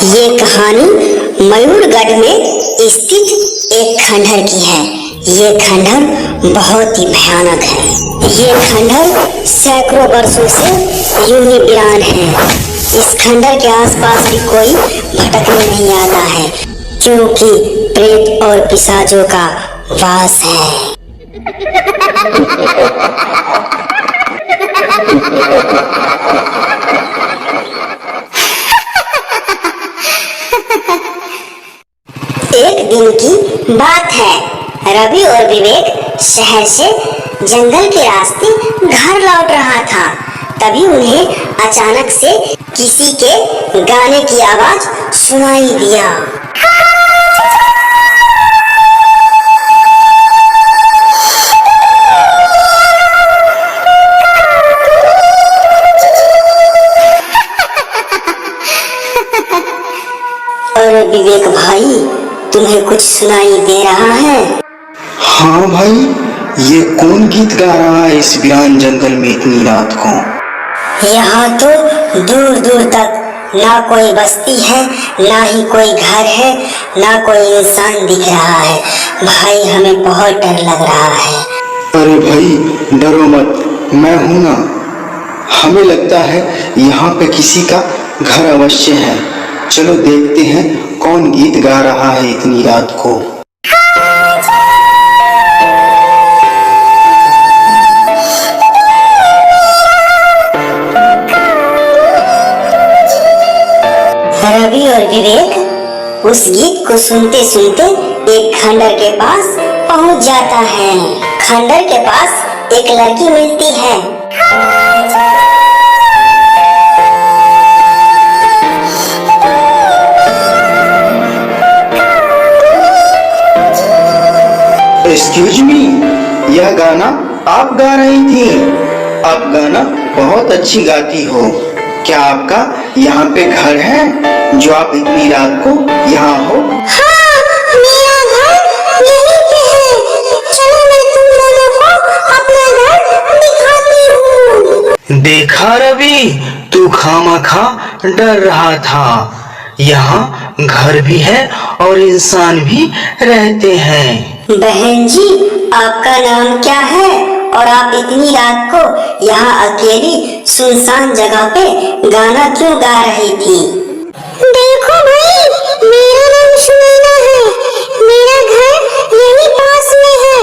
ये कहानी मयूरगढ़ में स्थित एक खंडहर की है। ये खंडहर बहुत ही भयानक है। ये खंडहर सैकड़ों वर्षों से यूं ही वीरान है। इस खंडहर के आसपास भी कोई भटकने नहीं आता है, क्योंकि प्रेत और पिशाचों का वास है। एक दिन की बात है, रवि और विवेक शहर से जंगल के रास्ते घर लौट रहा था। तभी उन्हें अचानक से किसी के गाने की आवाज सुनाई दिया। और विवेक भाई, तुम्हें कुछ सुनाई दे रहा है? हाँ भाई, ये कौन गीत गा रहा है इस वीरान जंगल में इतनी रात को? यहाँ तो दूर दूर तक ना कोई बस्ती है, ना ही कोई घर है, ना कोई इंसान दिख रहा है। भाई हमें बहुत डर लग रहा है। अरे भाई डरो मत, मैं हूं ना। हमें लगता है यहाँ पे किसी का घर अवश्य है। चलो देखते हैं कौन गीत गा रहा है इतनी रात को। रवि और विवेक उस गीत को सुनते सुनते एक खंडहर के पास पहुंच जाता है। खंडहर के पास एक लड़की मिलती है। एक्सक्यूज मी, यह गाना आप गा रही थी। आप गाना बहुत अच्छी गाती हो। क्या आपका यहाँ पे घर है जो आप इतनी रात को यहाँ हो? हाँ, मेरा घर यहीं पे है। चलो मैं तुम दोनों को अपना घर दिखाती हूँ। देखा रवि, तू खामखा डर रहा था। यहाँ घर भी है और इंसान भी रहते हैं। बहन जी, आपका नाम क्या है और आप इतनी रात को यहाँ अकेली सुनसान जगह पे गाना क्यों गा रही थी? देखो भाई, मेरा नाम सुनैना है। मेरा घर यहीं पास में है।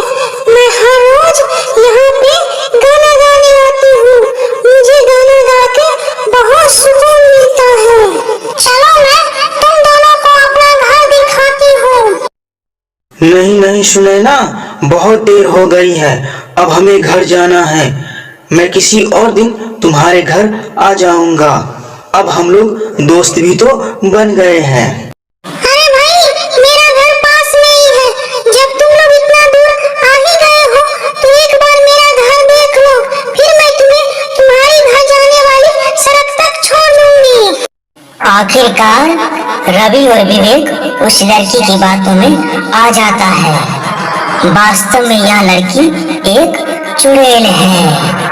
मैं हर रोज यहाँ पे गाना गाने आती हूँ। मुझे गाना गा के बहुत सुकून मिलता है। चलो मैं तुम दोनों को अपना घर दिखाती हूँ। नहीं नहीं सुनैना, बहुत देर हो गई है। अब हमें घर जाना है। मैं किसी और दिन तुम्हारे घर आ जाऊंगा। अब हम लोग दोस्त भी तो बन गए हैं। अरे भाई, मेरा घर पास में ही है। जब तुम लोग इतना दूर आ ही गए हो तो एक बार मेरा घर देख लो, फिर मैं तुम्हें तुम्हारे घर जाने वाली सड़क तक छोड़ दूंगी। आखिरकार रवि और विवेक उस लड़की की बातों में आ जाता है। वास्तव में यह लड़की एक चुड़ैल है।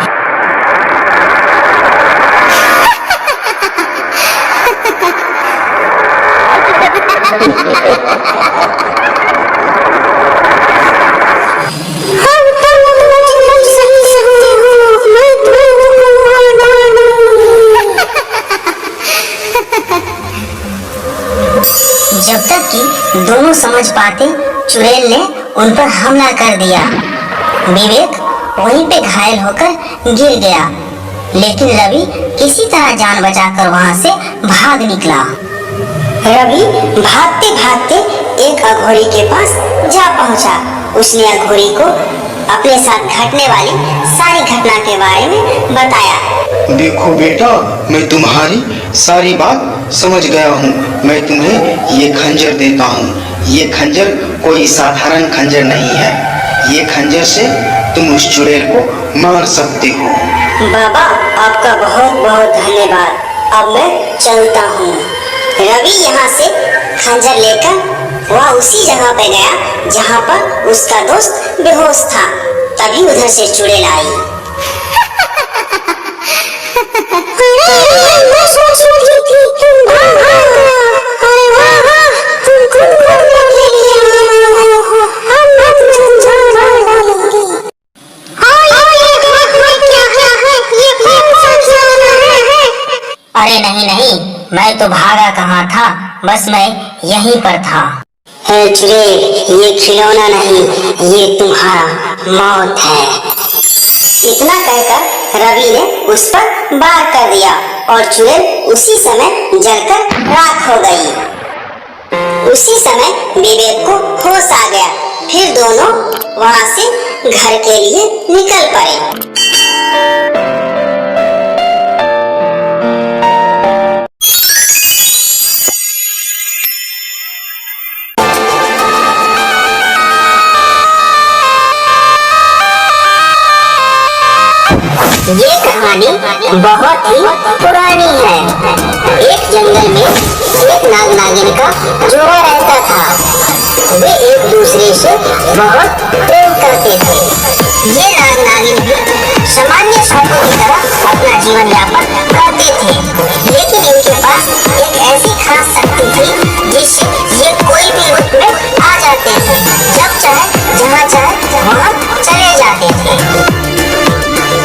जब तक कि दोनों समझ पाते, चुड़ैल ने उन पर हमला कर दिया। विवेक वहीं पे घायल होकर गिर गया, लेकिन रवि किसी तरह जान बचाकर वहां से भाग निकला। रवि भागते भागते एक अघोरी के पास जा पहुंचा। उसने अघोरी को अपने साथ घटने वाली सारी घटना के बारे में बताया। देखो बेटा, मैं तुम्हारी सारी बात समझ गया हूँ। मैं तुम्हें ये खंजर देता हूँ। ये खंजर कोई साधारण खंजर नहीं है। ये खंजर से तुम उस चुड़ैल को मार सकते हो। बाबा, आपका बहुत बहुत धन्यवाद। अब मैं चलता हूँ। रवि यहाँ से खंजर लेकर वह उसी जगह पे गया जहाँ पर उसका दोस्त बेहोश था। तभी उधर से चुड़ैल आई। मैं सोच रही थी अरे नहीं नहीं, मैं तो भागा कहाँ था, बस मैं यहीं पर था। है चुड़ैल, ये खिलौना नहीं, ये तुम्हारा मौत है। इतना कहकर रवि ने उस पर वार कर दिया और चुड़ैल उसी समय जलकर राख हो गई। उसी समय विवेक को होश आ गया। फिर दोनों वहां से घर के लिए निकल पड़े। ये कहानी बहुत ही पुरानी है। एक जंगल में एक नाग नागिन का जोड़ा रहता था। वे एक दूसरे से बहुत प्रेम करते थे। ये नाग नागिन भी सामान्य साथों की तरह अपना जीवन यापन करते थे, लेकिन इनके पास एक ऐसी खास शक्ति थी जिससे ये कोई भी रूप में आ जाते थे। जब चाहे जहाँ चाहे वहाँ चले जाते थे।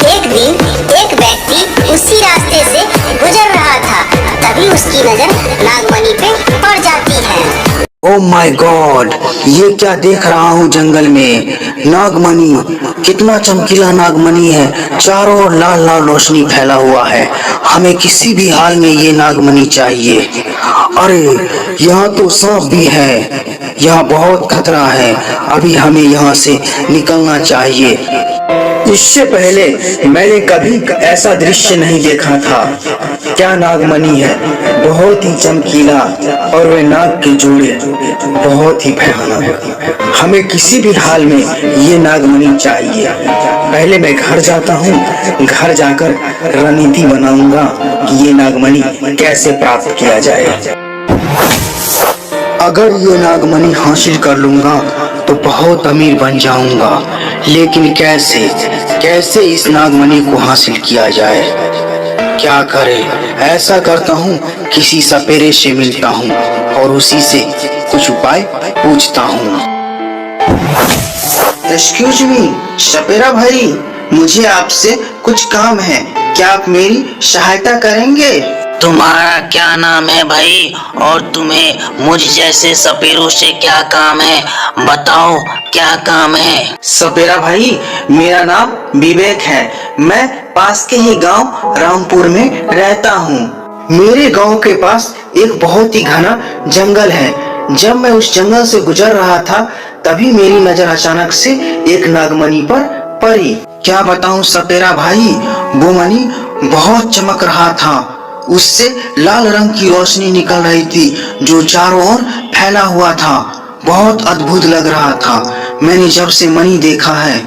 एक दिन एक व्यक्ति उसी रास्ते से गुजर रहा था, तभी उसकी नजर नागमणि पे पड़ जाती है। ओह माय गॉड, ये क्या देख रहा हूँ जंगल में? नागमणि, कितना चमकीला नागमणि है। चारों ओर लाल लाल रोशनी फैला हुआ है। हमें किसी भी हाल में ये नागमणि चाहिए। अरे यहाँ तो सांप भी है, यहाँ बहुत खतरा है। अभी हमें यहाँ से निकलना चाहिए। इससे पहले मैंने कभी ऐसा दृश्य नहीं देखा था। क्या नागमणि है, बहुत ही चमकीला, और वे नाग के जोड़े बहुत ही भयानक। हमें किसी भी हाल में ये नागमणि चाहिए। पहले मैं घर जाता हूँ, घर जाकर रणनीति बनाऊंगा कि ये नागमणि कैसे प्राप्त किया जाए। अगर ये नागमणि हासिल कर लूंगा तो बहुत अमीर बन जाऊंगा, लेकिन कैसे इस नागमणि को हासिल किया जाए? क्या करें? ऐसा करता हूँ, किसी सपेरे से मिलता हूँ और उसी से कुछ उपाय पूछता हूँ। एक्सक्यूज मी सपेरा भाई, मुझे आपसे कुछ काम है, क्या आप मेरी सहायता करेंगे? तुम्हारा क्या नाम है भाई, और तुम्हें मुझ जैसे सपेरों से क्या काम है? बताओ क्या काम है? सपेरा भाई, मेरा नाम विवेक है। मैं पास के ही गांव रामपुर में रहता हूँ। मेरे गांव के पास एक बहुत ही घना जंगल है। जब मैं उस जंगल से गुजर रहा था, तभी मेरी नजर अचानक से एक नागमणि पर पड़ी। क्या बताऊं सपेरा भाई, वो मणि बहुत चमक रहा था। उससे लाल रंग की रोशनी निकल रही थी जो चारों ओर फैला हुआ था। बहुत अद्भुत लग रहा था। मैंने जब से मणि देखा है,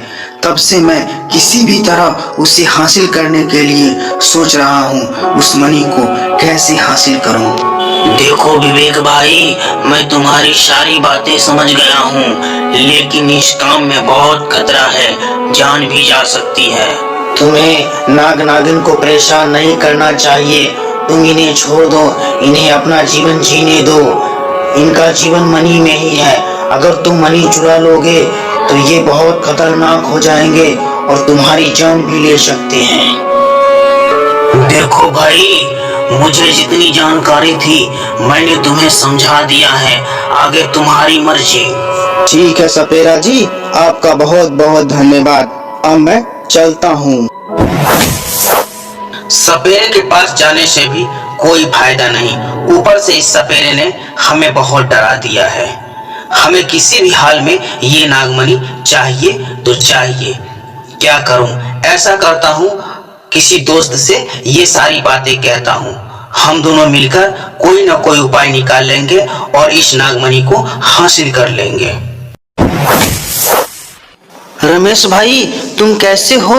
तब से मैं किसी भी तरह उसे हासिल करने के लिए सोच रहा हूँ। उस मणि को कैसे हासिल करूँ? देखो विवेक भाई, मैं तुम्हारी सारी बातें समझ गया हूँ, लेकिन इस काम में बहुत खतरा है, जान भी जा सकती है। तुम्हें नाग नागिन को परेशान नहीं करना चाहिए। तुम इन्हें छोड़ दो, इन्हें अपना जीवन जीने दो। इनका जीवन मणि में ही है। अगर तुम मणि चुरा लोगे तो ये बहुत खतरनाक हो जाएंगे और तुम्हारी जान भी ले सकते हैं। देखो भाई, मुझे जितनी जानकारी थी मैंने तुम्हें समझा दिया है, आगे तुम्हारी मर्जी। ठीक है सपेरा जी, आपका बहुत बहुत धन्यवाद। अब मैं चलता हूँ। सपेरे के पास जाने से भी कोई फायदा नहीं, ऊपर से इस सपेरे ने हमें बहुत डरा दिया है। हमें किसी भी हाल में ये नागमणि चाहिए तो चाहिए। क्या करूं? ऐसा करता हूं, किसी दोस्त से ये सारी बातें कहता हूं। हम दोनों मिलकर कोई ना कोई उपाय निकाल लेंगे और इस नागमणि को हासिल कर लेंगे। रमेश भाई, तुम कैसे हो?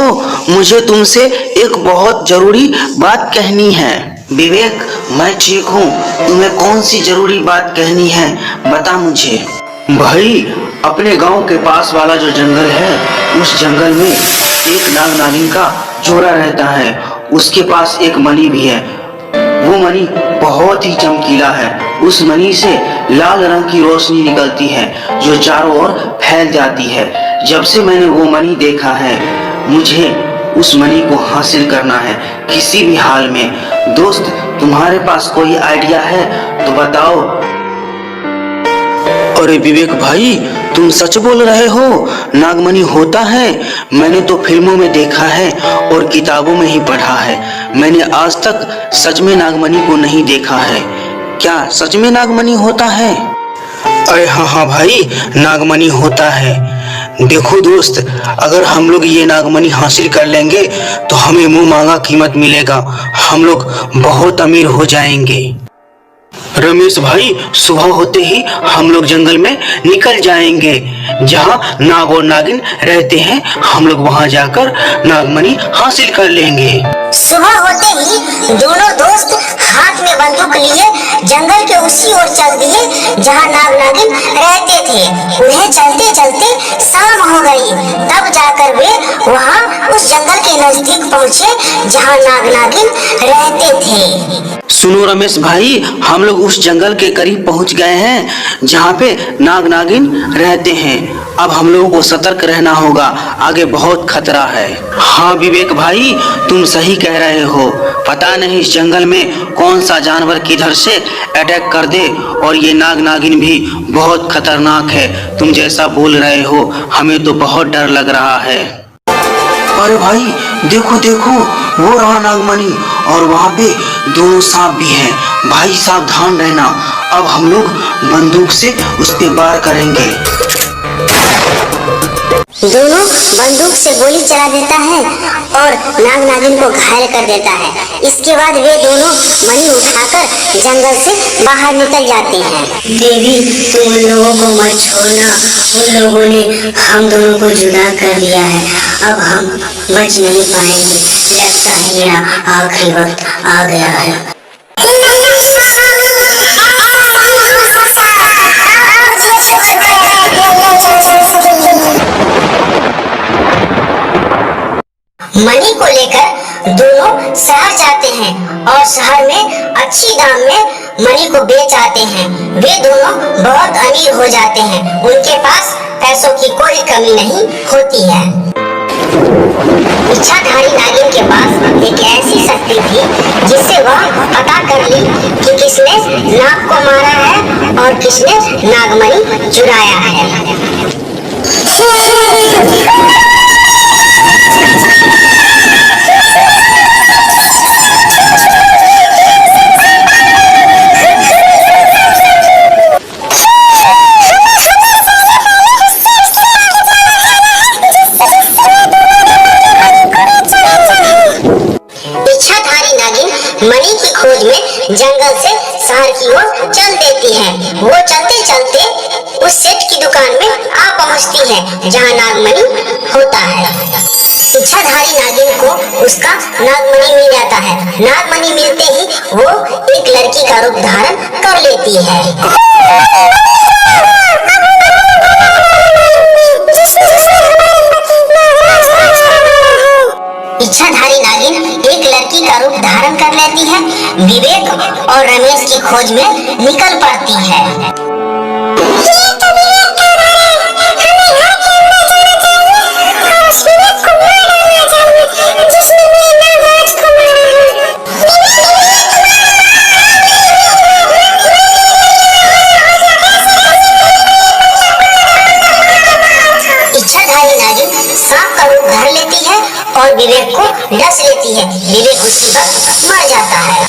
मुझे तुमसे एक बहुत जरूरी बात कहनी है। विवेक, मैं ठीक हूँ। तुम्हें कौन सी जरूरी बात कहनी है, बता मुझे। भाई, अपने गांव के पास वाला जो जंगल है, उस जंगल में एक नाग नागिन का जोड़ा रहता है। उसके पास एक मणि भी है। वो मणि बहुत ही चमकीला है। उस मणि से लाल रंग की रोशनी निकलती है जो चारों ओर फैल जाती है। जब से मैंने वो मणि देखा है, मुझे उस मणि को हासिल करना है किसी भी हाल में। दोस्त, तुम्हारे पास कोई आइडिया है तो बताओ। अरे विवेक भाई, तुम सच बोल रहे हो? नागमणि होता है? मैंने तो फिल्मों में देखा है और किताबों में ही पढ़ा है। मैंने आज तक सच में नागमणि को नहीं देखा है। क्या सच में नागमणि होता है? अरे हाँ भाई, नागमणि होता है। देखो दोस्त, अगर हम लोग ये नागमणि हासिल कर लेंगे तो हमें मुंह मांगा कीमत मिलेगा। हम लोग बहुत अमीर हो जाएंगे। रमेश भाई, सुबह होते ही हम लोग जंगल में निकल जाएंगे। जहाँ नाग और नागिन रहते हैं, हम लोग वहाँ जाकर नागमणि हासिल कर लेंगे। सुबह होते ही दोनों दोस्त हाथ में बंदूक लिए जंगल के उसी ओर चल दिए जहाँ नाग नागिन रहते थे। उन्हें चलते चलते शाम हो गई, तब जाकर वे वहाँ उस जंगल के नजदीक पहुँचे जहाँ नाग नागिन रहते थे। सुनो रमेश भाई, हम लोग उस जंगल के करीब पहुंच गए हैं जहाँ पे नाग नागिन रहते हैं। अब हम लोगों को सतर्क रहना होगा, आगे बहुत खतरा है। हाँ विवेक भाई, तुम सही कह रहे हो। पता नहीं इस जंगल में कौन सा जानवर किधर से अटैक कर दे, और ये नाग नागिन भी बहुत खतरनाक है। तुम जैसा बोल रहे हो, हमें तो बहुत डर लग रहा है। अरे भाई देखो देखो, वो रहा नागमणि, और वहाँ पे दोनों सांप भी हैं। भाई सावधान रहना। अब हम लोग बंदूक से उस पे वार करेंगे। दोनों बंदूक से गोली चला देता है और नाग नागिन को घायल कर देता है। इसके बाद वे दोनों मणि उठाकर जंगल से बाहर निकल जाते हैं। देवी, तुम उन लोगों को मत छोड़ना। उन लोगों ने हम दोनों को जुदा कर दिया है। अब हम बच नहीं पाएंगे। लगता है मेरा आखिरी वक्त आ गया है। मणि को लेकर दोनों शहर जाते हैं और शहर में अच्छी दाम में मणि को बेच आते हैं। वे दोनों बहुत अमीर हो जाते हैं। उनके पास पैसों की कोई कमी नहीं होती है। इच्छाधारी नागिन के पास एक ऐसी शक्ति थी जिससे वह पता कर ली कि किसने नाग को मारा है और किसने नागमणि चुराया है। मणि की खोज में जंगल से शहर की ओर चल देती है। वो चलते चलते उस सेठ की दुकान में आ पहुंचती है जहां नागमणि होता है। इच्छाधारी नागिन को उसका नागमणि मिल जाता है। नागमणि मिलते ही वो एक लड़की का रूप धारण कर लेती है। इच्छाधारी नागिन एक लड़की का रूप धारण कर लेती है। विवेक और रमेश की खोज में निकल पड़ती है। और विवेक को डस लेती है। विवेक उसी वक्त मर जाता है।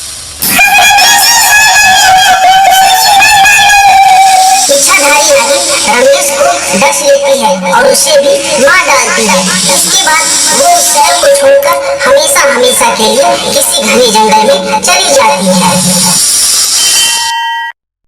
इच्छाधारी नागिन रमेश को डस लेती है और उसे भी मार डालती है। इसके बाद वो उस शहर को छोड़कर हमेशा हमेशा के लिए किसी घने जंगल में चली जाती है।